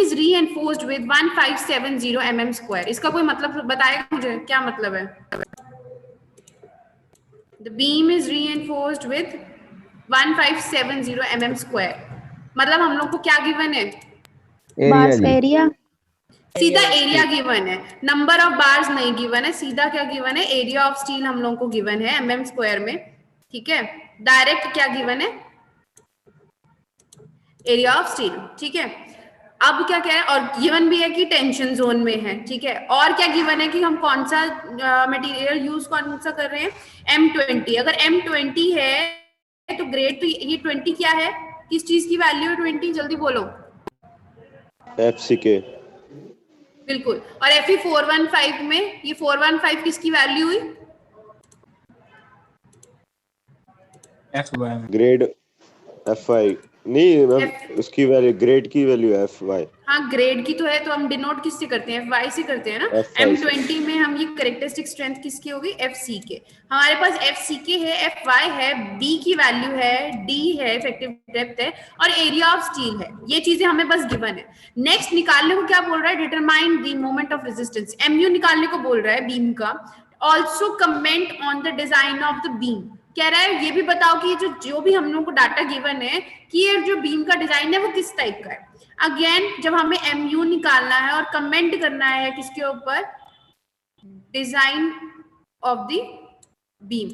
is reinforced with 1570 mm square. इसका कोई मतलब बताएगा मुझे, क्या मतलब है? The beam is reinforced with 1570 mm square. मतलब हम लोग को क्या गिवन है? एरिया। सीधा एरिया गिवन है, नंबर ऑफ बार्स नहीं गिवन है, सीधा क्या गिवन है? एरिया ऑफ स्टील हम लोग को गिवन है mm स्क्वायर में, ठीक है। डायरेक्ट क्या गिवन है? एरिया ऑफ स्टील, ठीक है। अब क्या कह रहे हैं, और गिवन भी है कि टेंशन जोन में है, ठीक है। और क्या गिवन है कि हम कौन सा मटेरियल यूज कौन सा कर रहे हैं? M20। अगर M20 है तो ग्रेड, तो ये 20 क्या है, किस चीज की वैल्यू है 20? जल्दी बोलो। FCK। बिल्कुल। और Fe415 में ये 415 किसकी वैल्यू हुई? FY ग्रेड FI नहीं मैम, उसकी वैल्यू ग्रेड की वैल्यू FY। हाँ, ग्रेड की तो है, तो हम डिनोट किससे करते हैं? FY से करते हैं ना। FY M20 में हम ये करेक्टरिस्टिक स्ट्रेंथ किसकी होगी? FCK। हमारे पास FCK है, FY है, B की वैल्यू है, D है, इफेक्टिव डेप्थ है, और एरिया ऑफ स्टील है। ये चीजें हमें बस गिवन है। नेक्स्ट निकालने को क्या बोल रहा है? Determine the moment of resistance. MU निकालने को बोल रहा है बीम का। Also comment on the design of the beam. कह रहा है ये भी बताओ कि ये जो भी हम लोगों को डाटा गिवन है कि ये जो बीम का डिजाइन है वो किस टाइप का है। अगेन जब हमें MU निकालना है और कमेंट करना है किसके ऊपर? Design of the beam.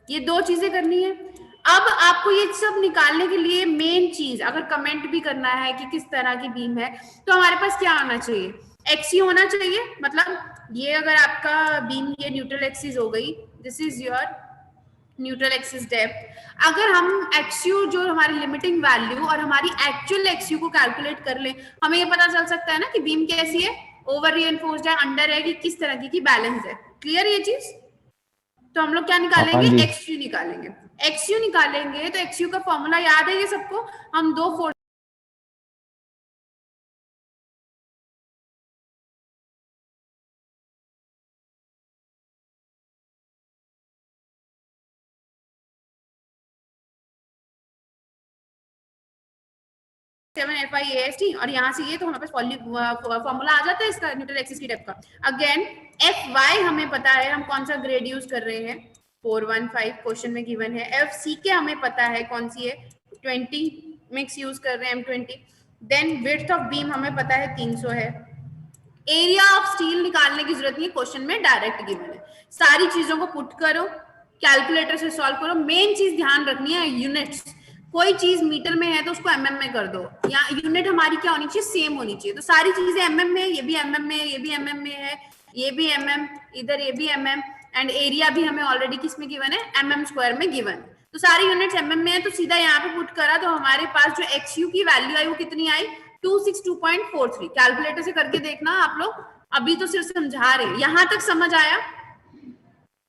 ये दो चीजें करनी है। अब आपको ये सब निकालने के लिए मेन चीज, अगर कमेंट भी करना है कि किस तरह की बीम है, तो हमारे पास क्या होना चाहिए? XU होना चाहिए। मतलब ये अगर आपका बीम ये न्यूट्रल एक्सिस हो गई, this is your neutral axis depth. अगर हम XU जो हमारी लिमिटिंग वैल्यू और हमारी एक्चुअल XU को कैलकुलेट कर ले, हमें ये पता चल सकता है ना कि बीम कैसी है, ओवर रीइंफोर्स्ड है, अंडर है, कि किस तरह की बैलेंस है। क्लियर ये चीज? तो हम लोग क्या निकालेंगे? XU निकालेंगे। XU निकालेंगे तो XU का फॉर्मूला याद है ये सबको? हम दो फोर्स FIAST, और यहाँ से ये तो हमारे पास फॉर्मूला आ जाता है इसका न्यूट्रल एक्सिस की डेप्थ का। अगेन FY हमें पता है हम कौन सा ग्रेड यूज कर रहे हैं, 415 क्वेश्चन में गिवन है। FCK हमें पता है कौन सी है, 20 मिक्स यूज कर रहे हैं M20। Then width of beam हमें पता है 300 है। एरिया ऑफ स्टील निकालने की जरूरत नहीं, क्वेश्चन में डायरेक्ट गिवन है। सारी चीजों को पुट करो, कैलकुलेटर से सॉल्व करो। मेन चीज ध्यान रखनी है यूनिट्स। कोई चीज मीटर में है तो उसको mm में कर दो, या यूनिट हमारी क्या होनी चाहिए? सेम होनी चाहिए। तो सारी चीजें mm में, ये भी mm में, ये भी mm में है, ये भी mm, इधर ये भी mm, एंड एरिया भी हमें ऑलरेडी किस में गिवन है? mm स्क्वायर में गिवन। तो सारी यूनिट्स mm में है, तो सीधा यहाँ पे पुट करा तो हमारे पास जो XU की वैल्यू आई वो कितनी आई? 262.43। कैलकुलेटर से करके देखना आप लोग, अभी तो सिर्फ समझा रहे हैं। यहां तक समझ आया?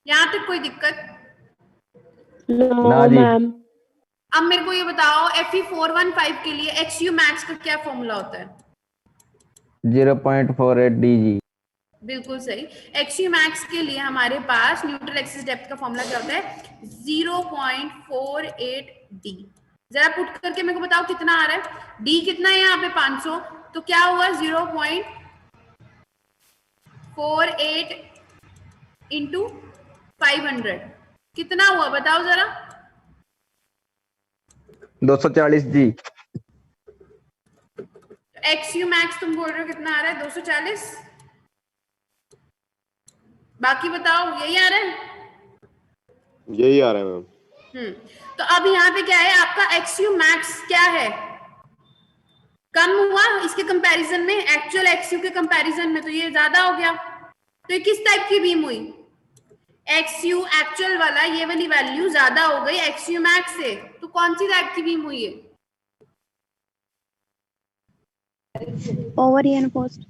यहां तक कोई दिक्कत? No ma'am. अब मेरे को ये बताओ Fe415 के लिए XU मैक्स का क्या फॉर्मूला होता है? 0.48 dg। बिल्कुल सही। XU मैक्स के लिए हमारे पास न्यूट्रल एक्सिस डेप्थ का फॉर्मूला क्या होता है? 0.48 d। जरा पुट करके मेरे को बताओ कितना आ रहा है? d कितना है यहाँ पे? 500। तो क्या हुआ? 0.48 इंटू 500 कितना हुआ बताओ जरा? 240 जी। XU मैक्स तुम बोल रहे हो कितना आ रहा है? 240। बाकी बताओ, यही आ रहा है? यही आ रहा है मैम। तो अब यहाँ पे क्या है आपका? XU मैक्स क्या है? कम हुआ इसके कंपैरिजन में, एक्चुअल XU के कंपैरिजन में तो ये ज्यादा हो गया। तो ये किस टाइप की बीम हुई? XU एक्चुअल वाला, ये वाली वैल्यू ज्यादा हो गई XU मैक्स से, तो कौन सी टाइप की बीम हुई है? Over reinforced.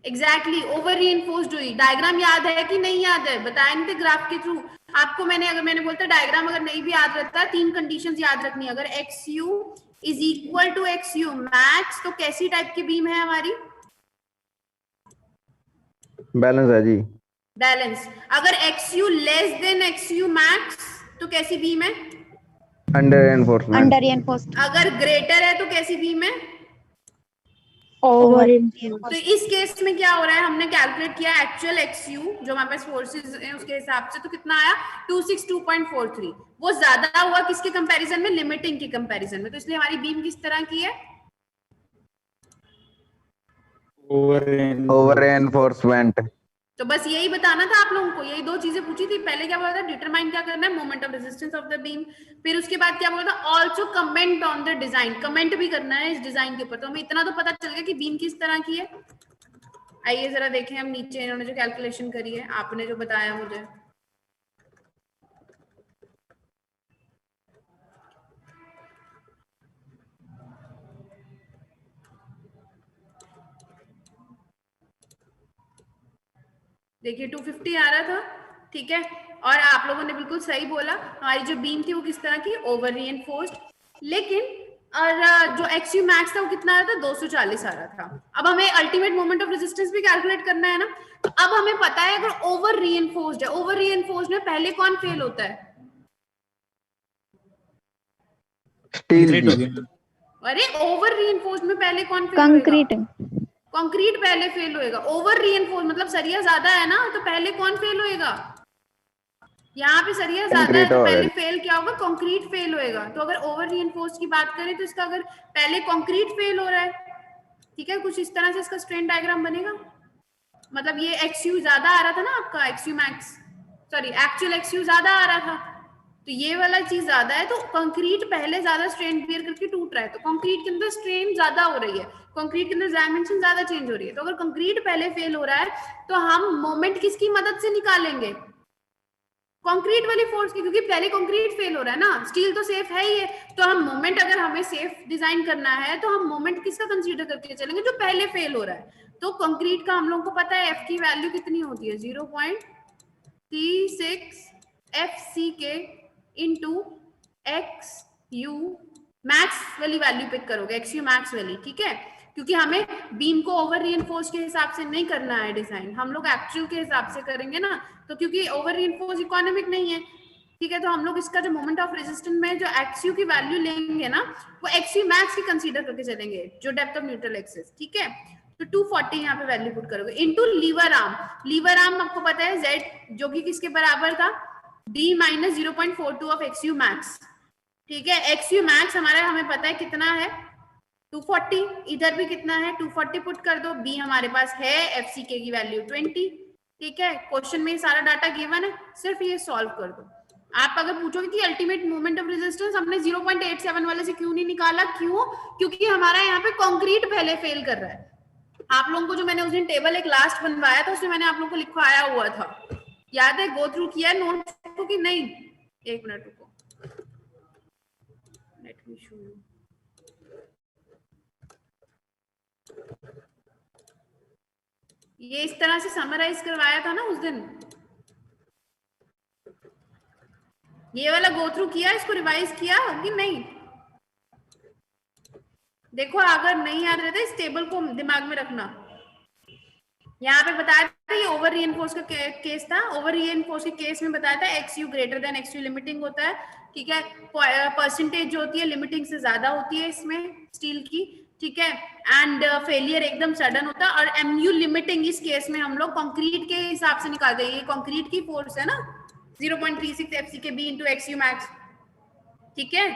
Exactly, over reinforced हुई। डायग्राम याद है कि नहीं याद है? बताया नहीं थे ग्राफ के थ्रू आपको मैंने। अगर मैंने बोलता डायग्राम अगर नहीं भी याद रहता, 3 कंडीशंस याद रखनी है। अगर XU is equal to XU max तो कैसी टाइप की बीम है हमारी? बैलेंस है जी। बैलेंस। अगर XU less than XU max तो कैसी बीम है? Under reinforcement. Under reinforced. अगर ग्रेटर है तो कैसी बीम है? ओवर तो इस केस में क्या हो रहा है, हमने कैलकुलेट किया एक्चुअल एक्सयू जो हमारे पास फोर्सेस है उसके हिसाब से, तो कितना आया 262.43। वो ज्यादा हुआ किसके कंपैरिजन में, लिमिटिंग के कंपैरिजन में। तो इसलिए हमारी बीम किस तरह की है, ओवर एनफोर्समेंट। तो बस यही बताना था आप लोगों को, यही दो चीजें पूछी थी। पहले क्या बोला था, डिटरमाइन क्या करना है, moment of resistance of the beam. फिर उसके बाद क्या बोला था, also comment on the design, comment भी करना है इस डिजाइन के ऊपर। तो हमें इतना तो पता चल गया कि बीम किस तरह की है। आइए जरा देखें हम नीचे इन्होंने जो कैलकुलेशन करी है, आपने जो बताया मुझे। देखिए 250 आ रहा था, ठीक है। और आप लोगों ने बिल्कुल सही बोला, हमारी जो बीम थी वो किस तरह की, ओवर रीइंफोर्स्ड। लेकिन और जो एक्सयू मैक्स था वो कितना आ रहा था, 240 आ रहा था। अब हमें अल्टीमेट मोमेंट ऑफ रेजिस्टेंस भी कैलकुलेट करना है ना। तो अब हमें पता है अगर ओवर रीइंफोर्स्ड है, ओवर रीइंफोर्स्ड में पहले कौन फेल होता है, स्टील जी। अरे ओवर रीइंफोर्स्ड में पहले कौन फेल कंक्रीट। होएगा, कंक्रीट पहले फेल होएगा। ओवर रीइंफोर्स्ड मतलब सरिया ज्यादा है ना, तो पहले कौन फेल होएगा, यहाँ पे सरिया ज्यादा है तो पहले फेल क्या होगा, कंक्रीट फेल होएगा। तो अगर ओवर रीइंफोर्स्ड की बात करें तो इसका अगर पहले कंक्रीट फेल हो रहा है, ठीक है, कुछ इस तरह से इसका स्ट्रेन डायग्राम बनेगा। मतलब ये एक्सयू ज्यादा आ रहा था ना आपका, एक्सयू मैक्स सॉरी एक्चुअल एक्सयू ज्यादा आ रहा था, तो ये वाला चीज ज्यादा है, तो कंक्रीट पहले ज्यादा स्ट्रेन बियर करके टूट रहा है। तो कंक्रीट के अंदर स्ट्रेन ज्यादा हो रही है, कंक्रीट के अंदर डायमेंशन ज्यादा चेंज हो रही है। तो अगर कंक्रीट पहले फेल हो रहा है तो हम मोमेंट किसकी मदद से निकालेंगे, कंक्रीट वाली फोर्स की, क्योंकि पहले कंक्रीट फेल हो रहा है ना, स्टील तो सेफ है ही है। तो हम मोमेंट अगर हमें सेफ डिजाइन करना है तो हम मोमेंट किसका कंसीडर करके चलेंगे, जो पहले फेल हो रहा है। तो कंक्रीट का हम लोगों को पता है एफ की वैल्यू कितनी होती है, 0.36 FC के इंटू एक्स यू मैक्स वाली वैल्यू पिक करोगे, एक्स यू मैक्स वाली, ठीक है। क्योंकि हमें बीम को ओवर रीइंफोर्स के हिसाब से नहीं करना है डिजाइन, हम लोग एक्चुअल के हिसाब से करेंगे ना। तो क्योंकि ओवर रीइंफोर्स इकोनॉमिक नहीं है, ठीक है, तो हम लोग इसका जो मोमेंट ऑफ रेजिस्टेंस में जो एक्स यू की वैल्यू लेंगे ना, वो एक्स यू मैक्स की कंसीडर करके चलेंगे, जो डेप्थ ऑफ न्यूट्रल एक्सिस, ठीक है। तो 240 यहाँ पे वैल्यू पुट करोगे into lever arm. Lever arm आपको पता है जेड, जो कि किसके बराबर था, d minus 0.42 of x U max, ठीक है। एक्स यू मैक्स हमारा हमें पता है कितना है 240, इधर भी कितना है 240 पुट कर दो, बी हमारे पास है एफसीके की वैल्यू 20, ठीक है। क्वेश्चन में सारा डाटा गिवन है, सिर्फ ये सॉल्व कर दो। आप अगर पूछोगे कि अल्टीमेट मोमेंट ऑफ रेजिस्टेंस हमने 0.87 वाले से क्यों नहीं निकाला, क्यों, क्योंकि हमारा यहाँ पे कंक्रीट पहले फेल कर रहा है। आप लोगों को जो मैंने उस दिन टेबल एक लास्ट बनवाया था उसमें मैंने आप लोगों को लिखवाया हुआ था, याद है, गो थ्रू किया नोट को कि नहीं, एक मिनट रुको, लेट मी शो यू। ये इस तरह से समराइज करवाया था ना उस दिन, ये वाला गो थ्रू किया, इसको रिवाइज किया कि नहीं, देखो अगर नहीं याद रहता इस टेबल को दिमाग में रखना। यहाँ पे बताया था ये ओवर रीइंफोर्स का केस था, ओवर रीइंफोर्स के केस में बताया था x you greater than x you limiting होता है, ठीक है। परसेंटेज जो होती है लिमिटिंग से ज्यादा होती है इसमें स्टील की, ठीक है। एंड फेलियर एकदम सडन होता है। और एमयू लिमिटिंग इस केस में हम लोग कंक्रीट के हिसाब से निकालते हैं, ये कंक्रीट की फोर्स है ना 0.36 FC B into X U max, ठीक है।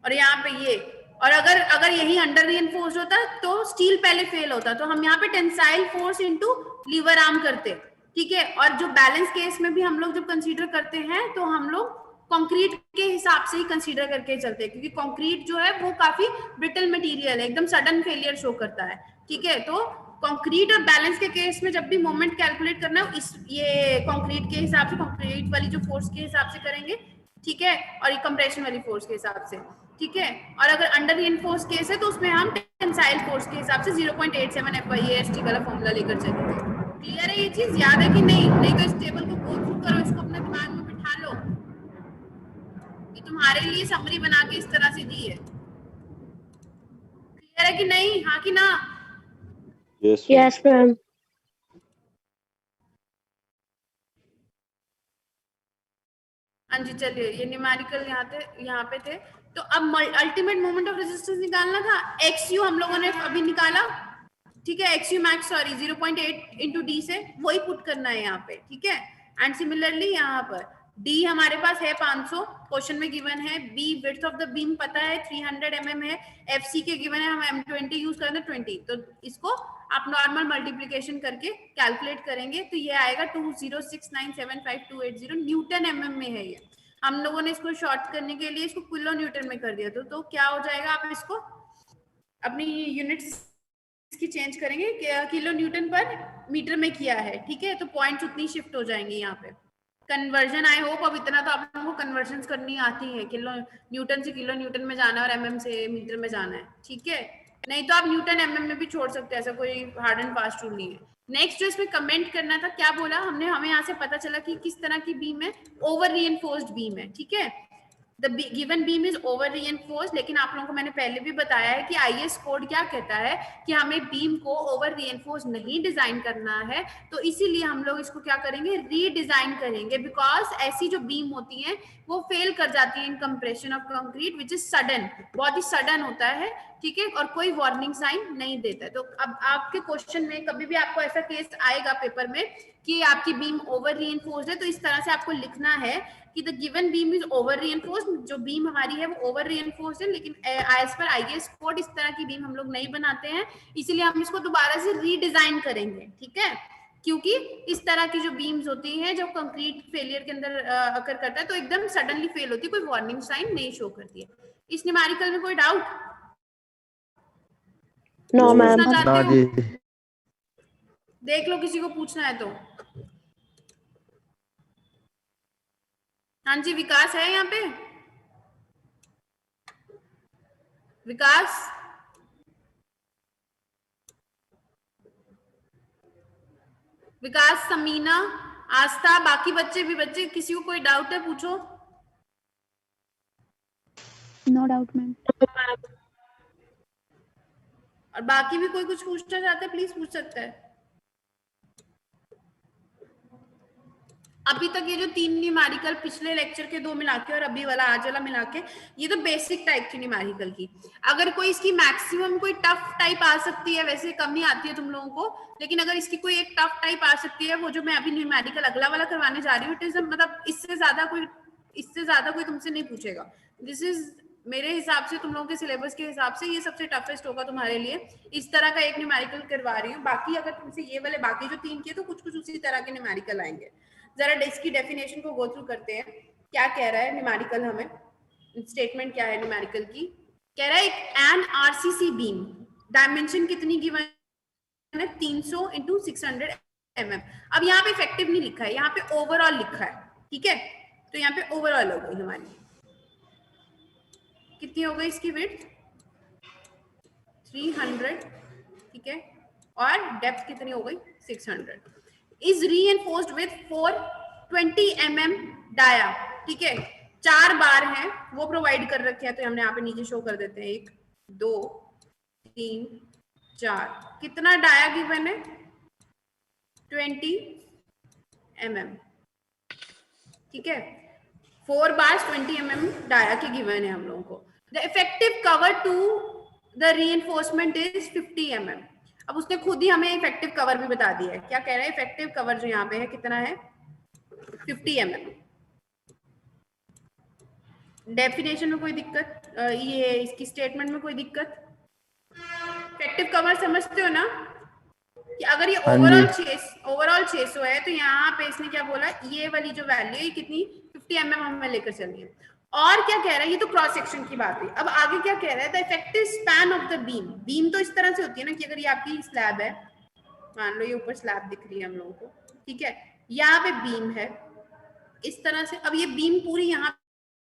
और यहाँ पे ये, और अगर यही अंडर रीइंफोर्स्ड होता तो स्टील पहले फेल होता, तो हम यहाँ पे tensile force into lever arm करते, ठीक है। और जो बैलेंस केस में भी हम लोग जब कंसीडर करते हैं तो हम लोग कंक्रीट के हिसाब से ही कंसीडर करके चलते हैं, क्योंकि कंक्रीट जो है वो काफी ब्रिटल मटेरियल है, एकदम सडन फेलियर शो करता है, ठीक है। तो कंक्रीट और बैलेंस के केस में जब भी मोमेंट कैलकुलेट करना है इस ये कंक्रीट के हिसाब से, कंक्रीट वाली जो फोर्स के हिसाब से करेंगे, ठीक है, और ये कंप्रेशन वाली फोर्स के हिसाब से, ठीक है। और अगर अंडर रीइंफोर्स केस है तो उसमें हम टेंसाइल फोर्स के हिसाब से 0.87 FYAST वाला फॉर्मूला लेकर चलेंगे। क्लियर है ये चीज, याद है कि नहीं, नहीं तो इस टेबल को गो थ्रू करो, इसको अपने दिमाग में बिठा लो, ये तुम्हारे लिए समरी बना के इस तरह से दी है। क्लियर है कि नहीं, हाँ कि ना? Yes ma'am. हाँ जी, चलिए ये न्यूमेरिकल यहाँ पे थे। तो अब अल्टीमेट मोमेंट ऑफ रेजिस्टेंस निकालना था, एक्स यू हम लोगों ने अभी निकाला, ठीक है, X U max sorry 0.8 into D से वही पुट करना है यहाँ पे, ठीक है। एंड सिमिलरली यहाँ पर डी हमारे पास है 500 क्वेश्चन में गिवन है, B width of the beam पता है 300 mm है, एफ सी के गिवन है, हम M20 यूज करते हैं 20, तो इसको आप नॉर्मल मल्टीप्लीकेशन करके कैलकुलेट करेंगे तो ये आएगा 20697528 न्यूटन mm में है ये। हम लोगों ने इसको शॉर्ट करने के लिए इसको किलो न्यूटन में कर दिया, तो क्या हो जाएगा, आप इसको अपनी यूनिट्स इसकी चेंज करेंगे, किलो न्यूटन पर मीटर में किया है, ठीक है, तो पॉइंट्स उतनी शिफ्ट हो जाएंगे यहाँ पे। कन्वर्जन आई होप अब इतना तो आप लोगों को कन्वर्जन करनी आती है, किलो न्यूटन से किलो न्यूटन में जाना है और एमएम से मीटर में जाना है, ठीक है। नहीं तो आप न्यूटन एमएम में भी छोड़ सकते हैं, ऐसा कोई हार्ड एंड फास्ट रूल नहीं है। नेक्स्ट जो इसमें कमेंट करना था, क्या बोला हमने, हमें यहाँ से पता चला कि किस तरह की बीम है, ओवर रीइंफोर्स्ड बीम है, ठीक है। The given beam is over reinforced, लेकिन आप लोगों को मैंने पहले भी बताया है कि आईएस कोड क्या कहता है कि हमें बीम को ओवर रीइंफोर्स नहीं डिजाइन करना है, तो इसीलिए हम लोग इसको क्या करेंगे, रीडिजाइन करेंगे, बिकॉज ऐसी जो बीम होती हैं वो फेल कर जाती है इन compression of concrete which is sudden, बहुत ही सडन होता है, ठीक है, और कोई वार्निंग साइन नहीं देता है। तो अब आपके क्वेश्चन में कभी भी आपको ऐसा केस आएगा पेपर में कि आपकी बीम ओवर रीइंफोर्स्ड है, तो इस तरह से आपको लिखना है कि the given beam is over reinforced, जो बीम हमारी है वो ओवर रीइंफोर्स्ड है, लेकिन एज पर आईएस कोड इस तरह की बीम हम लोग नहीं बनाते हैं, इसीलिए हम इसको दोबारा से रीडिजाइन करेंगे, ठीक है, क्योंकि इस तरह की जो बीम्स होती हैं जो कंक्रीट फेलियर के अंदर अकर करता है तो एकदम सडनली फेल होती है, कोई वार्निंग साइन नहीं शो करती है। इस न्यूमेरिकल में कोई डाउट? No ma'am. देख लो किसी को पूछना है तो। हाँ जी, विकास है यहाँ पे? विकास, विकास, समीना, आस्था, बाकी बच्चे भी, बच्चे किसी को कोई डाउट है पूछो। No doubt ma'am. और बाकी भी कोई कुछ पूछना चाहते हैं प्लीज पूछ सकते हैं। अभी तक ये जो 3 न्यूमेरिकल पिछले लेक्चर के 2 मिला के और अभी वाला आज वाला मिला के, ये तो बेसिक टाइप की न्यूमेरिकल की। अगर कोई इसकी मैक्सिमम कोई टफ टाइप आ सकती है, वैसे कम ही आती है तुम लोगों को, लेकिन अगर इसकी कोई एक टफ टाइप आ सकती है, वो जो मैं अभी न्यूमेरिकल अगला वाला करवाने जा रही हूँ, इट इज मतलब इससे ज्यादा कोई तुमसे नहीं पूछेगा। दिस इज मेरे हिसाब से, तुम लोगों के सिलेबस के हिसाब से ये सबसे टफेस्ट होगा तुम्हारे लिए। इस तरह का एक न्यूमेरिकल करवा रही हूँ, बाकी अगर तुमसे ये वाले बाकी जो 3 किए तो कुछ कुछ उसी तरह के न्यूमेरिकल आएंगे। जरा इसकी डेफिनेशन को गो थ्रू करते हैं, क्या कह रहा है न्यूमेरिकल, हमें स्टेटमेंट क्या है न्यूमेरिकल की। कह रहा है एन आरसीसी बीम, डायमेंशन कितनी गिवन है, 300 × 600 mm। अब यहाँ पे इफेक्टिव नहीं लिखा है, यहाँ पे ओवरऑल लिखा है, ठीक है, तो यहाँ पे ओवरऑल हो गई हमारी, कितनी हो गई इसकी विड्थ 300, ठीक है, और डेप्थ कितनी हो गई 600। Is reinforced with 420 mm dia, ठीक है, 4 बार हैं वो प्रोवाइड कर रखे हैं, तो हमने यहाँ पे नीचे शो कर देते हैं, 1 2 3 4, कितना डाया गिवन है 20 mm, ठीक है, 4 बार 20 mm डाया के गिवन है हम लोगों को। The effective cover to the reinforcement is 50 mm। अब उसने खुद ही हमें इफेक्टिव कवर भी बता दिया है, क्या कह रहा है, इफेक्टिव कवर जो यहाँ पे है कितना है 50 mm। डेफिनेशन में कोई दिक्कत, ये इसकी स्टेटमेंट में कोई दिक्कत? इफेक्टिव कवर समझते हो ना, कि अगर ये ओवरऑल 600 है तो यहाँ पे इसने क्या बोला, ये वाली जो वैल्यू है कितनी 50 mm हमें लेकर चलनी है। और क्या कह रहा है, ये तो क्रॉस सेक्शन की बात है। अब आगे क्या कह रहा है, the effective span of the beam, beam तो इस तरह से होती है ना कि अगर ये आपकी स्लैब है, मान लो ये ऊपर स्लैब दिख रही है हम लोगों को, ठीक है, यहाँ पे बीम है इस तरह से, अब ये बीम पूरी यहाँ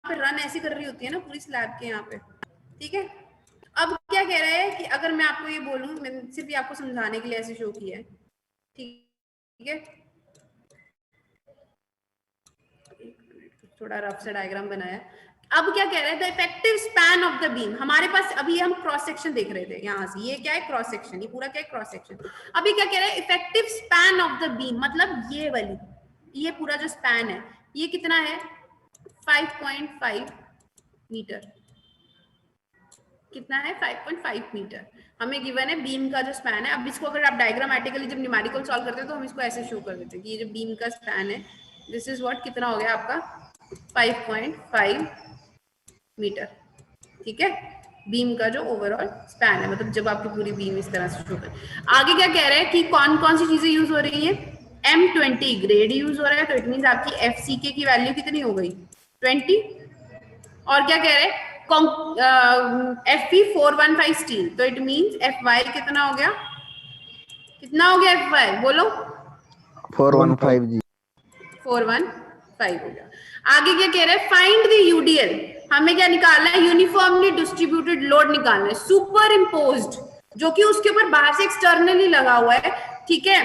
पे रन ऐसी कर रही होती है ना पूरी स्लैब के यहाँ पे, ठीक है। अब क्या कह रहा है कि अगर मैं आपको ये बोलूं, मैंने सिर्फ आपको समझाने के लिए ऐसे शो किया है, ठीक है, थोड़ा रफ सा डायग्राम बनाया। अब क्या कह रहा है, the effective span of the beam, हमारे पास अभी हम क्रॉस सेक्शन देख रहे थे यहाँ से, ये क्या है क्रॉस सेक्शन, ये पूरा क्या है क्रॉस सेक्शन। अभी क्या कह रहा है, effective span of the beam, मतलब ये वाली, ये पूरा जो स्पैन है ये कितना है 5.5 मीटर, कितना है 5.5 मीटर। हमें गिवन है बीम का जो स्पैन है। अब इसको अगर आप डायग्रामेटिकली जब न्यूमेरिकल सॉल्व करते हैं तो हम इसको ऐसे शो कर देते हैं कि ये जो बीम का स्पैन है दिस इज व्हाट, कितना हो गया आपका 5.5 मीटर, ठीक है, बीम का जो ओवरऑल स्पैन है, मतलब जब आपकी पूरी बीम इस तरह से शो कर। आगे क्या कह रहे हैं कि कौन कौन सी चीजें यूज हो रही है, M20 ग्रेड यूज हो रहा है, तो इट मींस आपकी FCK की वैल्यू कितनी हो गई 20। और क्या कह रहे हैं Fe415 स्टील, तो इट मींस FY कितना हो गया, कितना हो गया FY बोलो 415 जी। 415 हो गया। आगे क्या कह रहे हैं, फाइंड द UDL, हमें क्या निकालना है, यूनिफॉर्मली डिस्ट्रीब्यूटेड लोड निकालना है, सुपर इम्पोज्ड, जो कि उसके ऊपर बाहर से एक्सटर्नली लगा हुआ है, ठीक है,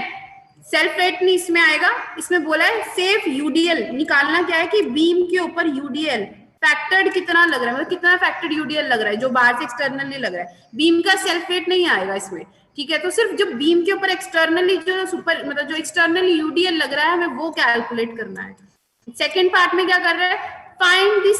सेल्फ वेट नहीं इसमें आएगा। इसमें बोला है सेफ UDL निकालना, क्या है कि बीम के ऊपर UDL फैक्टर्ड कितना लग रहा है, मतलब कितना फैक्टर्ड UDL लग रहा है जो बाहर से एक्सटर्नली लग रहा है, बीम का सेल्फ वेट नहीं आएगा इसमें, ठीक है, तो सिर्फ जो बीम के ऊपर एक्सटर्नली जो सुपर मतलब जो एक्सटर्नली UDL लग रहा है हमें वो कैलकुलेट करना है। सेकेंड पार्ट में क्या कर रहा है, find the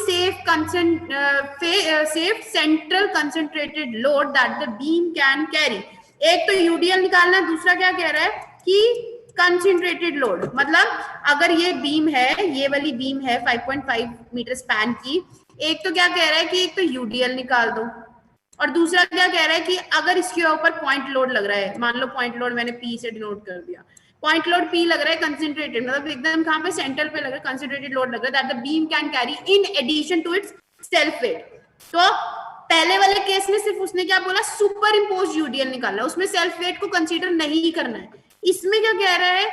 safe central concentrated load that the beam can carry. एक तो UDL निकालना है, दूसरा क्या कह रहा है कि कंसंट्रेटेड लोड, मतलब अगर ये बीम है, ये वाली बीम है 5.5 मीटर स्पैन की, एक तो क्या कह रहा है कि एक तो UDL निकाल दो, और दूसरा क्या कह रहा है कि अगर इसके ऊपर पॉइंट लोड लग रहा है, मान लो पॉइंट लोड मैंने P से डिनोट कर दिया, पॉइंट लोड P लग रहा है कंसंट्रेटेड, मतलब एकदम कहां पे, सेंटर पे लग रहा है, कंसंट्रेटेड लोड लग रहा है that the beam can carry in addition to its self weight. तो पहले वाले केस में सिर्फ उसने क्या बोला, सुपर इम्पोज UDL निकालना, उसमें सेल्फ वेट को कंसीडर नहीं करना है। इसमें क्या कह रहा है,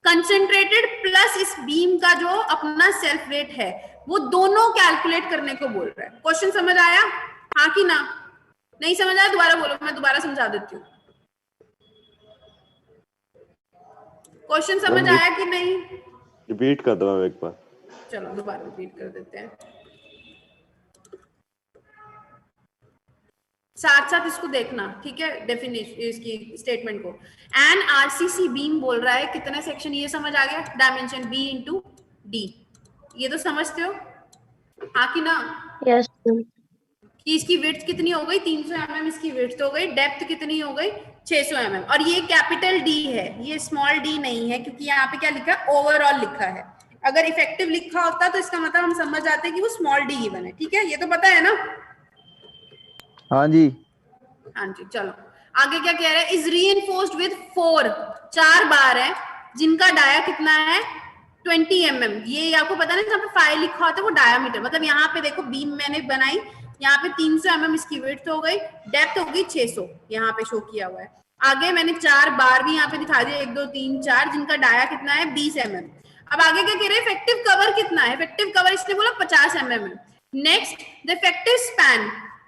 कंसंट्रेटेड प्लस इस बीम का जो अपना सेल्फ वेट है वो दोनों कैलकुलेट करने को बोल रहा है। क्वेश्चन समझ आया, हाँ कि ना, नहीं समझ आया दोबारा बोलो, मैं दोबारा समझा देती हूँ। क्वेश्चन समझ आया कि नहीं, रिपीट कर दो एक बार। चलो दोबारा रिपीट कर देते हैं, साथ साथ इसको देखना, ठीक है, डेफिनेशन इसकी स्टेटमेंट को। एन RCC बीम बोल रहा है कितना सेक्शन, ये समझ आ गया, डायमेंशन B इंटू D, ये तो समझते हो, हाँ कि ना, Yes, ma'am. कि इसकी विड्थ कितनी हो गई 300 mm, इसकी विड्थ हो गई, डेप्थ कितनी हो गई 600 mm, और ये कैपिटल D है, ये स्मॉल d नहीं है, क्योंकि यहाँ पे क्या लिखा है, ओवरऑल लिखा है। अगर इफेक्टिव लिखा होता तो इसका मतलब हम समझ जाते हैं कि वो स्मॉल d गिवन है, ठीक है, ये तो पता है ना। हाँ जी। हाँ जी, चलो आगे क्या कह रहे हैं, इज रीइंफोर्स्ड विद 4 बार है जिनका डाया कितना है 20 mm। ये आपको पता ना, जहाँ पे 5 लिखा होता है वो डायामीटर, मतलब यहाँ पे देखो बीम मैंने बनाई, यहाँ पे 300 mm इसकी विड्थ हो गई, डेप्थ हो गई 600, यहाँ पे शो किया हुआ है। आगे मैंने 4 बार भी यहाँ पे दिखा दिया, 1 2 3 4, जिनका डाया कितना है 20 mm। अब आगे क्या कह रहे हैं, इफेक्टिव कवर कितना है, इफेक्टिव कवर इसने बोला 50 mm। Next the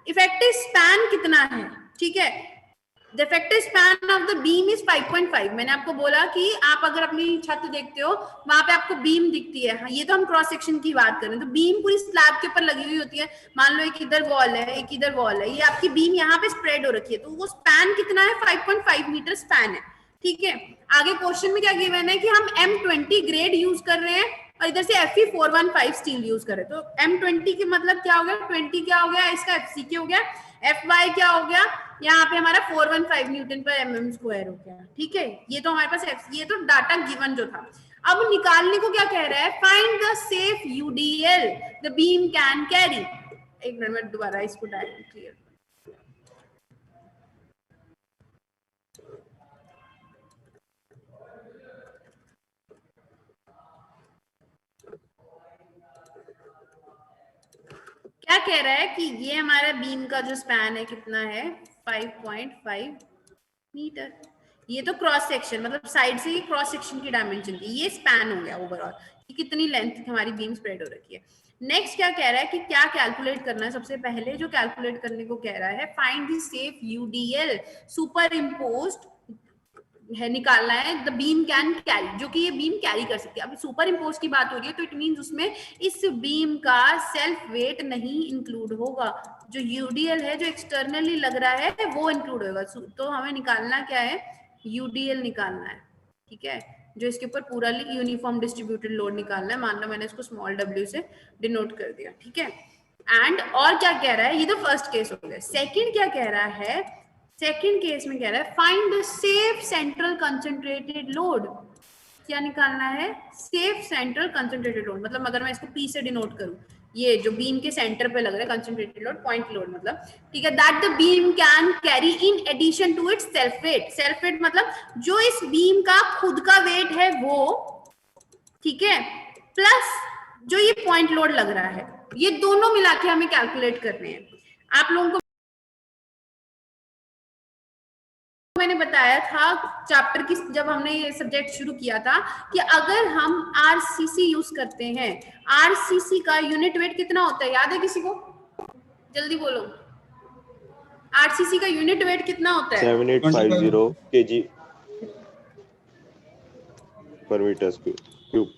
effective span कितना है, ठीक है, the effective span of the beam is 5.5। मैंने आपको बोला कि आप अगर अपनी छत देखते हो वहां पे आपको बीम दिखती है, हाँ, ये तो हम क्रॉस सेक्शन की बात करें तो बीम पूरी स्लैब के ऊपर लगी हुई होती है, मान लो एक इधर वॉल है एक इधर वॉल है, ये आपकी बीम यहाँ पे स्प्रेड हो रखी है, तो वो स्पैन कितना है 5.5 मीटर स्पैन है, ठीक है। आगे क्वेश्चन में क्या गिवन है कि हम M20 ग्रेड यूज कर रहे हैं और इधर से Fe415 स्टील यूज कर रहे हैं, तो M20 के मतलब क्या हो गया, 20 क्या हो गया, इसका FCK हो गया, FY क्या हो गया, यहाँ पे हमारा 415 न्यूटन पर mm स्क्वायर हो गया, ठीक है। ये तो हमारे पास ये तो डाटा गिवन जो था। अब निकालने को क्या कह रहा है, find the safe UDL the beam can carry. एक मिनट में दोबारा इसको डायग्राम क्लियर, क्या कह रहा है कि ये हमारा बीम का जो स्पैन है कितना है 5.5 मीटर, ये तो क्रॉस सेक्शन मतलब साइड से ही क्रॉस सेक्शन की डायमेंशन थी, ये स्पैन हो गया ओवरऑल कि कितनी लेंथ हमारी बीम स्प्रेड हो रखी है। नेक्स्ट क्या कह रहा है कि क्या कैलकुलेट करना है, सबसे पहले जो कैलकुलेट करने को कह रहा है find the safe UDL super imposed है, निकालना है द बीम कैन कैरी, जो कि ये बीम कैरी कर सकती है। अब सुपर इम्पोज की बात हो रही है तो इट मींस उसमें इस बीम का सेल्फ वेट नहीं इंक्लूड होगा, जो UDL है जो एक्सटर्नली लग रहा है वो इंक्लूड होगा। तो हमें निकालना क्या है, UDL निकालना है, ठीक है, जो इसके ऊपर पूरा यूनिफॉर्म डिस्ट्रीब्यूटेड लोड निकालना है। मान लो मैंने इसको स्मॉल w से डिनोट कर दिया, ठीक है। एंड और क्या कह रहा है, ये तो फर्स्ट केस हो गया। सेकंड क्या कह रहा है, सेकंड केस में कह रहा है find the safe central concentrated load. क्या निकालना है? सेफ सेंट्रल कंसंट्रेटेड लोड, मतलब अगर मैं इसको P से डिनोट करूं, ये जो बीम के सेंटर पे लग रहा है कंसंट्रेटेड लोड, पॉइंट लोड मतलब, ठीक है, that the beam can carry in addition to its self weight. Self weight मतलब जो इस बीम का खुद का वेट है वो, ठीक है, प्लस जो ये पॉइंट लोड लग रहा है, ये दोनों मिला के हमें कैलकुलेट करने हैं। आप लोगों को मैंने बताया था चैप्टर की, जब हमने ये सब्जेक्ट शुरू किया था, कि अगर हम आरसीसी यूज करते हैं, आरसीसी का यूनिट वेट कितना होता है, याद है किसी को? जल्दी बोलो, आरसीसी का यूनिट वेट कितना होता है? 7850 kg per meter cube।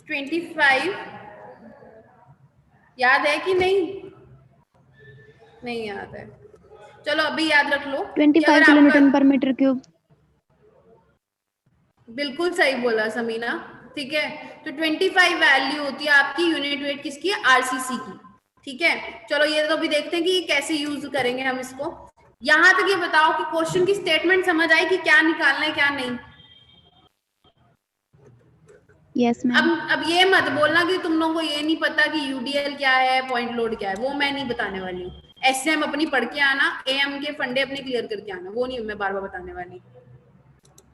25 याद है कि नहीं? नहीं याद है, चलो अभी याद रख लो। 25 किलोन्यूटन पर मीटर क्यूब। बिल्कुल सही बोला समीना, ठीक है। तो 25 वैल्यू होती है आपकी यूनिट वेट किसकी? आरसीसी की, ठीक है। चलो ये तो अभी देखते हैं कि कैसे यूज करेंगे हम इसको। यहां तक ये बताओ कि क्वेश्चन की स्टेटमेंट समझ आई कि क्या निकालना है क्या नहीं? Yes ma'am. अब ये मत बोलना कि तुम लोगों को ये नहीं पता कि यूडीएल क्या है, पॉइंट लोड क्या है, वो मैं नहीं बताने वाली हूँ। एसएम अपनी पढ़ के आना, एएम के फंडे अपने क्लियर करके आना, वो नहीं मैं बार बार बताने वाली,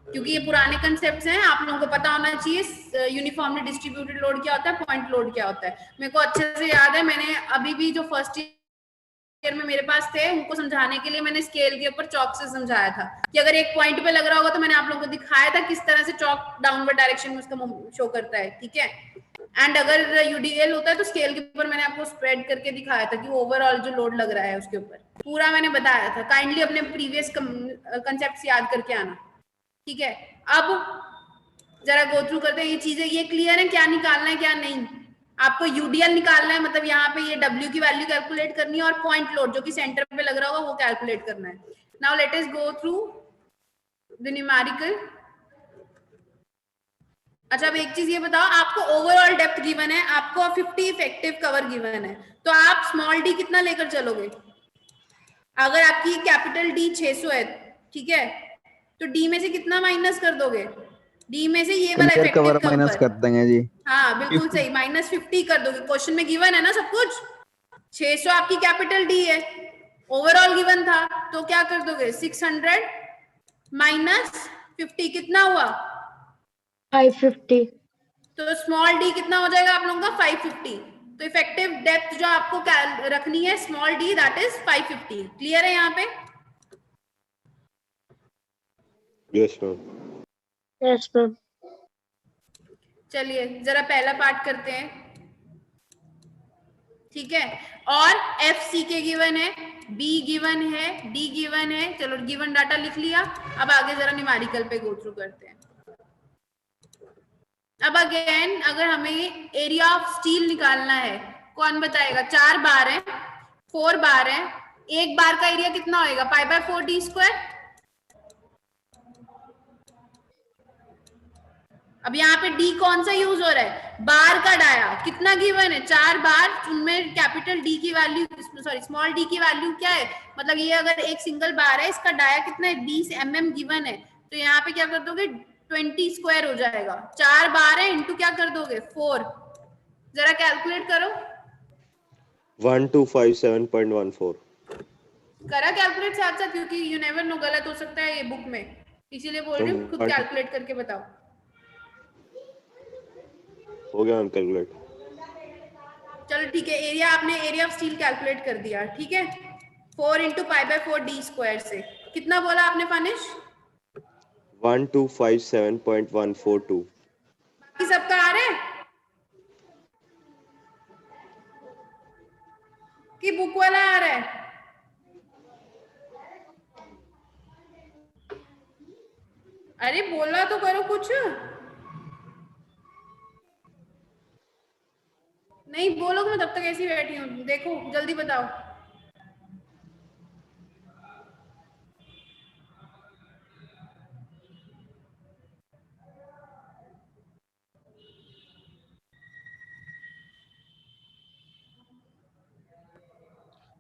क्योंकि ये पुराने कंसेप्ट्स हैं। आप लोगों को पता होना चाहिए यूनिफॉर्मली डिस्ट्रीब्यूटेड लोड क्या होता है, पॉइंट लोड क्या होता है। मेरे को अच्छे से याद है, मैंने अभी भी जो फर्स्ट ईयर में मेरे पास थे, उनको समझाने के लिए मैंने स्केल के ऊपर चौक से समझाया था कि अगर एक पॉइंट पे लग रहा होगा तो मैंने आप लोगों को दिखाया था किस तरह से चौक डाउनवर्ड डायरेक्शन में उसका शो करता है, ठीक है। एंड अगर यूडीएल होता है तो स्केल के ऊपर मैंने आपको स्प्रेड करके दिखाया था कि ओवरऑल जो लोड लग रहा है उसके ऊपर पूरा मैंने बताया था। काइंडली अपने प्रीवियस कंसेप्ट याद करके आना, ठीक है। अब जरा गो थ्रू करते हैं ये चीजें, ये क्लियर है क्या निकालना है क्या नहीं? आपको यूडीएल निकालना है, मतलब यहाँ पे ये W की वैल्यू कैलकुलेट करनी है, और पॉइंट लोड जो कि सेंटर पे लग रहा होगा वो कैलकुलेट करना है। Now let us go through the numerical. अच्छा, अब एक चीज ये बताओ, आपको ओवरऑल डेप्थ गिवन है, आपको 50 इफेक्टिव कवर गिवन है, तो आप स्मॉल डी कितना लेकर चलोगे? अगर आपकी कैपिटल डी 600 है, ठीक है, तो डी में से कितना माइनस कर दोगे? डी में से ये वाला क्लियर इफेक्टिव कवर माइनस कर कवर, देंगे जी। हाँ बिल्कुल सही, -50 कर दोगे। क्वेश्चन में गिवन है ना सब कुछ, 600 आपकी कैपिटल डी है, ओवरऑल गिवन था, तो क्या कर दोगे? 600 माइनस 50 कितना हुआ? 550। तो स्मॉल डी कितना हो जाएगा आप लोगों का? 550। तो इफेक्टिव डेप्थ जो आपको रखनी है small D, that is 550। Clear है यहाँ पे? Yes ma'am. Yes ma'am. चलिए जरा पहला पार्ट करते हैं, ठीक है। और एफ सी के गिवन है, बी गिवन है, डी गिवन है। चलो गिवन डाटा लिख लिया, अब आगे जरा न्यूमेरिकल पे गो थ्रू करते हैं। अब अगेन अगर हमें एरिया ऑफ स्टील निकालना है, कौन बताएगा? 4 बार है, 4 बार है, एक बार का एरिया कितना होएगा? π/4 d स्क्वायर। अब यहाँ पे डी कौन सा यूज हो रहा है? बार का डाया कितना गिवन है? 4 बार, उनमें कैपिटल डी की वैल्यू, सॉरी स्मॉल डी की वैल्यू क्या है? मतलब ये अगर एक सिंगल बार है, इसका डाया कितना है? 20 mm गिवन है, तो यहाँ पे क्या कर दोगे? 20 स्क्वायर हो जाएगा। 4 बार है इंटू क्या कर दोगे? 4। जरा कैलकुलेट करो। 1257.14। करा कैलकुलेट साथ साथ, क्योंकि यू नेवर नो, गलत हो सकता है ये बुक में, इसीलिए बोल रही हूँ खुद कैलकुलेट करके बताओ। हो गया मैम कैलकुलेट। चलो ठीक है, एरिया आपने एरिया ऑफ स्टील कैलकुलेट कर दिया, ठीक है। 4 इंटू π/4 d स्क्वायर से कितना बोला आपने फानिश? 1257.142। बाकी सबका आ रहा है कि बुक वाला आ रहा है? अरे बोला तो करो कुछ, नहीं बोलोगे मैं तब तक ऐसी बैठी हूँ। देखो जल्दी बताओ।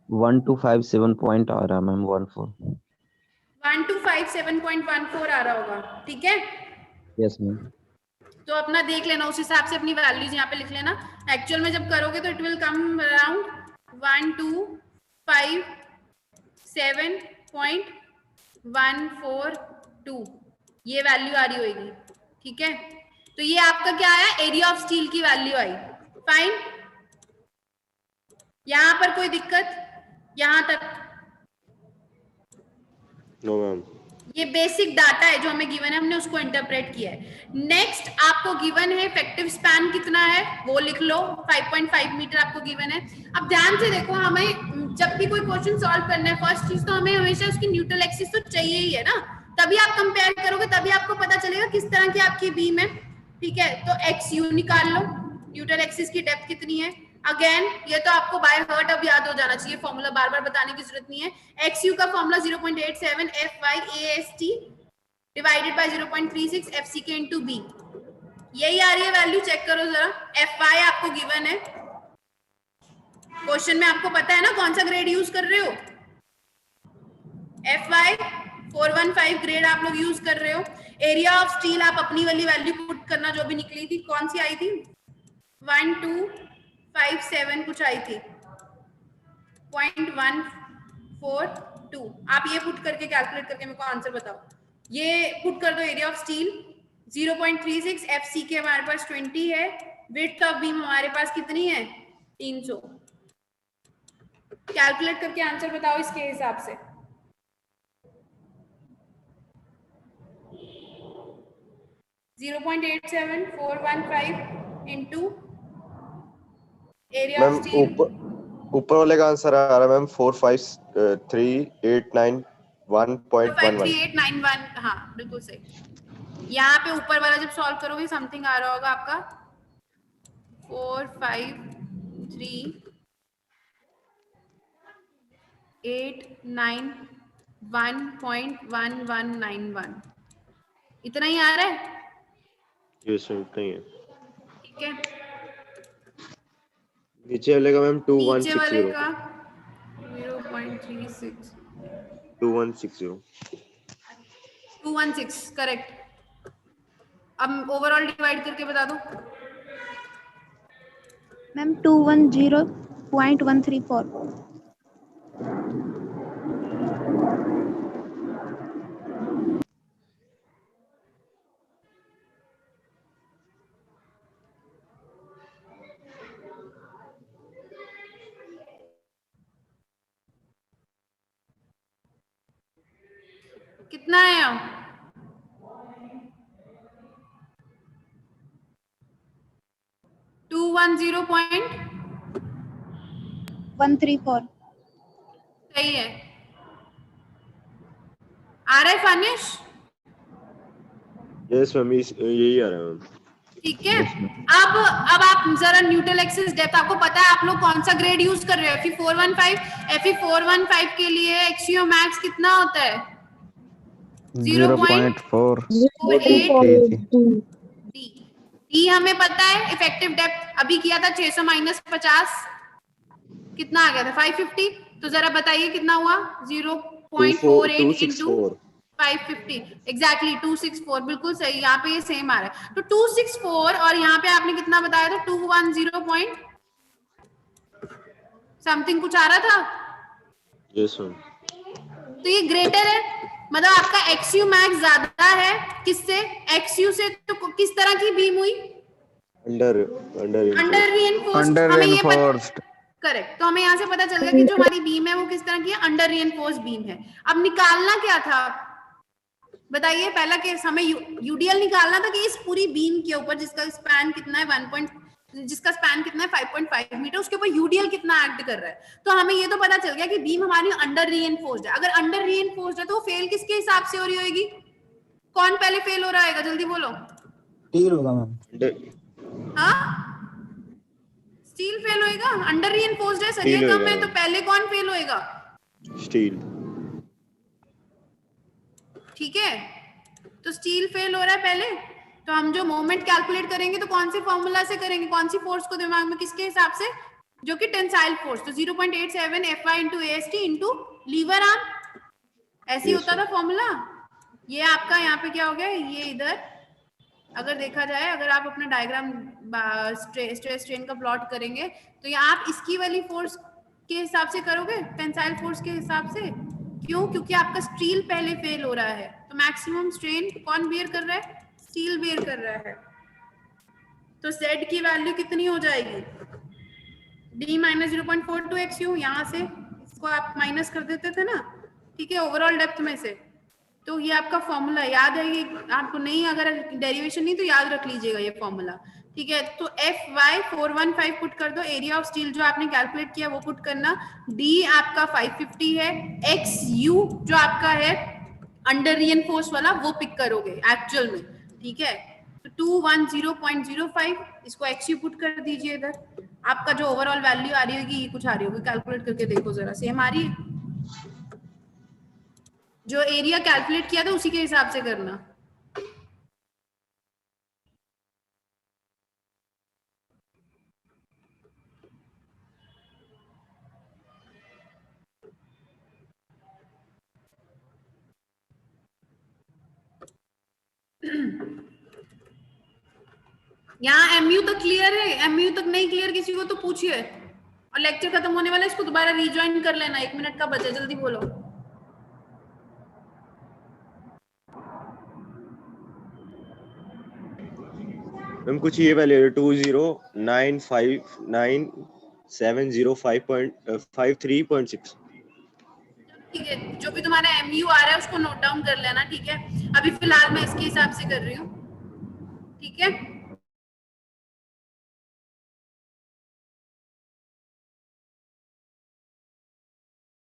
One two five seven point आ रहा है मैम 14। 7.14 आ रहा होगा, ठीक है। Yes ma'am. तो अपना देख लेना, उस हिसाब से अपनी वैल्यूज यहाँ पे लिख लेना। एक्चुअल में जब करोगे तो इट विल कम अराउंड 1257.142 ये वैल्यू आ रही होगी, ठीक है। तो ये आपका क्या आया, एरिया ऑफ स्टील की वैल्यू आई। फाइन, यहां पर कोई दिक्कत, यहां तक? No ma'am. ये बेसिक डाटा है जो हमें गिवन है, हमने उसको इंटरप्रेट किया है। नेक्स्ट आपको गिवन है इफेक्टिव स्पैन कितना है, वो लिख लो। 5.5 मीटर आपको गिवन है। अब ध्यान से देखो, हमें जब भी कोई क्वेश्चन सॉल्व करना है, फर्स्ट चीज तो हमें हमेशा उसकी न्यूट्रल एक्सिस तो चाहिए ही है ना, तभी आप कंपेयर करोगे, तभी आपको पता चलेगा किस तरह की आपकी बीम है, ठीक है। तो एक्स यू निकाल लो, न्यूट्रल एक्सिस की डेप्थ कितनी है। अगेन ये तो आपको बाय हार्ट अब याद हो जाना चाहिए, फॉर्मूला बार बार बताने की जरूरत नहीं है। एक्स यू का formula 0.87 FY/AST divided by 0.36 FCK into B, यही आ रही है वैल्यू, चेक करो जरा। FY आपको गिवन है, क्वेश्चन में आपको पता है ना कौन सा ग्रेड यूज कर रहे हो, FY 415 ग्रेड आप लोग यूज कर रहे हो। एरिया ऑफ स्टील आप अपनी वाली वैल्यू पुट करना जो भी निकली थी, कौन सी आई थी, 1257 कुछ आई थी, 0.142। आप ये पुट करके कैलकुलेट करके मेरे को आंसर बताओ। ये पुट कर दो, एरिया ऑफ स्टील 0.36 FCK हमारे पास 20 है, विड्थ ऑफ बीम हमारे पास कितनी है 300। कैलकुलेट करके आंसर बताओ इसके हिसाब से। Into area of steel. ऊपर वाले का आंसर आ रहा है मैम 453,891.11। 453,891, हाँ बिल्कुल सही। यहाँ पे ऊपर वाला जब सॉल्व करोगे समथिंग आ रहा होगा आपका 453,891.1191, इतना ही आ रहा है। ये सही नहीं है, ठीक है। नीचे वाले का मैम नीचे वाले 2160। का 0.36 2160 216 करेक्ट। अब ओवरऑल डिवाइड करके बता दो। मैम 210.134। कितना है अब? 210.134। सही है। आ रहा है फानिश? यस मैम, यही आ रहा है मैम। ठीक है। अब आप जरा न्यूट्रल एक्सिस डेप्थ, आपको पता है आप लोग कौन सा ग्रेड यूज कर रहे हो, Fe415। Fe415 के लिए एक्सियो मैक्स कितना होता है 0.4 डी हमें पता है। इफेक्टिव डेप्थ अभी किया था 600 माइनस 50 कितना आ गया था 550। तो जरा बताइए कितना हुआ 0.48 इंटू 550 एग्जैक्टली 264, बिल्कुल सही। यहाँ पे ये सेम आ रहा है। तो 264 और यहाँ पे आपने कितना बताया था 210 पॉइंट समथिंग कुछ आ रहा था। Yes ma'am. तो ये ग्रेटर है, मतलब आपका एक्सयू मैक्स ज्यादा है किससे, एक्सयू से। तो किस तरह की बीम हुई, अंडर रीइंफोर्स्ड। हमें ये करेक्ट, तो हमें यहाँ से पता चल गया कि जो हमारी बीम है वो किस तरह की है, अंडर रीइंफोर्स्ड बीम है। अब निकालना क्या था बताइए, पहला केस हमें यूडीएल निकालना था कि इस पूरी बीम के ऊपर जिसका स्पैन कितना है 5.5 मीटर, उसके ऊपर यूडीएल कितना एक्ट कर रहा है। तो हमें ये तो पता चल गया कि बीम हमारी अंडर रीइंफोर्स्ड है। अगर अंडर रीइंफोर्स्ड है तो फेल किसके हिसाब से हो रही होगी, कौन पहले फेल हो रहा है, जल्दी बोलो। स्टील होगा मैम। हाँ स्टील फेल होएगा, अंडर रीइंफोर्स्ड है, सरिया कम है, तो पहले कौन फेल होएगा, स्टील। ठीक है। तो स्टील फेल हो रहा है पहले, तो हम जो मोमेंट कैलकुलेट करेंगे तो कौन से फॉर्मूला से करेंगे, कौन सी फोर्स को दिमाग में, किसके हिसाब से, जो कि टेंसाइल फोर्स। तो 0.87 FY into AST into lever arm, ऐसे ही होता था फॉर्मूला। ये आपका यहाँ पे क्या हो गया, ये इधर अगर देखा जाए, अगर आप अपना डायग्राम स्ट्रेस स्ट्रेन का प्लॉट करेंगे तो ये आप इसकी वाली फोर्स के हिसाब से करोगे, टेंसाइल फोर्स के हिसाब से। क्यों? क्योंकि आपका स्टील पहले फेल हो रहा है, तो मैक्सिमम स्ट्रेन कौन बियर कर रहा है? स्टील बियर कर रहा है। तो Z की वैल्यू कितनी हो जाएगी? D माइनस 0.42xu, यहाँ से इसको आप माइनस कर देते थे ना, ठीक है, ओवरऑल डेप्थ में से। तो ये आपका फॉर्मूला याद है, ये आपको नहीं, अगर डेरिवेशन नहीं तो याद रख लीजिएगा ये फॉर्मूला, ठीक है। तो FY415 पुट कर दो, एरिया ऑफ स्टील जो आपने कैलकुलेट किया वो पुट करना, D आपका 550 है, XU जो आपका है अंडर रीइंफोर्स वाला वो पिक करोगे एक्चुअल में, ठीक है। तो 210.05 इसको XU पुट कर दीजिए इधर, आपका जो ओवरऑल वैल्यू आ रही होगी ये कुछ आ रही होगी, कैलकुलेट करके देखो जरा, सेम आ रही है? जो एरिया कैलकुलेट किया था उसी के हिसाब से करना। यहाँ MU तक क्लियर है? MU तक नहीं क्लियर किसी को तो पूछिए, और लेक्चर खत्म होने वाला है, इसको दोबारा रिज्वाइन कर लेना, 1 मिनट का बचा, जल्दी बोलो। मैम कुछ ये वैल्यू 209597053.6। ठीक है, जो भी तुम्हारा MU आ रहा है उसको नोट डाउन कर लेना, ठीक है। अभी फिलहाल मैं इसके हिसाब से कर रही हूँ, ठीक है।